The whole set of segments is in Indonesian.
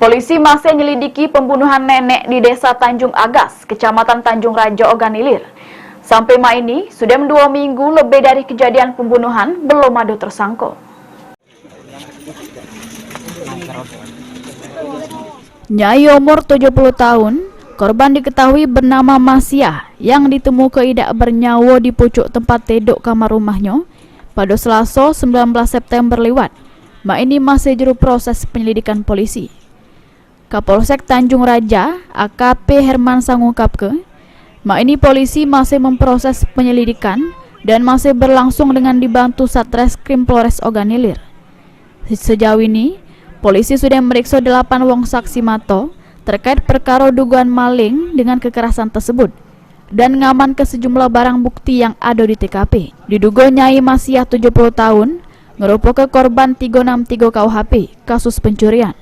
Polisi masih menyelidiki pembunuhan nenek di Desa Tanjung Agas, Kecamatan Tanjung Raja, Oganilir. Sampai mai ini, sudah 2 minggu lebih dari kejadian pembunuhan, belum ada tersangka. Nyai umur 70 tahun, korban diketahui bernama Masia yang ditemukan tidak bernyawa di pucuk tempat tidur kamar rumahnya pada Selasa 19 September lewat. Mak ini masih juru proses penyelidikan polisi. Kapolsek Tanjung Raja, AKP Herman mengungkapkan, mak ini polisi masih memproses penyelidikan dan masih berlangsung dengan dibantu Satreskrim Polres Oganilir. Sejauh ini, polisi sudah memeriksa 8 wong saksi mata terkait perkara dugaan maling dengan kekerasan tersebut dan ngamankan sejumlah barang bukti yang ada di TKP. Diduga Nyai Masia 70 tahun merupakan korban 363 KUHP kasus pencurian.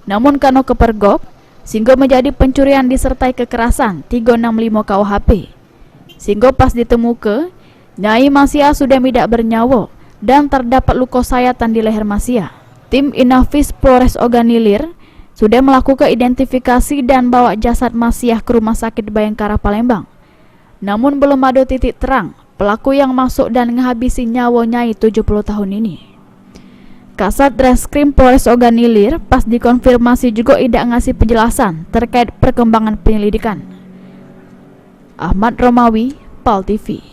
Namun karena kepergok, sehingga menjadi pencurian disertai kekerasan 365 KUHP. Sehingga pas ditemukan, Nyai Masia sudah tidak bernyawa dan terdapat luka sayatan di leher Masia. Tim Inafis Polres Oganilir sudah melakukan identifikasi dan bawa jasad Masia ke Rumah Sakit Bayangkara Palembang. Namun belum ada titik terang pelaku yang masuk dan menghabisi nyawa Nyai 70 tahun ini. Kasat Reskrim Polres Oganilir pas dikonfirmasi juga tidak ngasih penjelasan terkait perkembangan penyelidikan. Ahmad Romawi, PAL TV.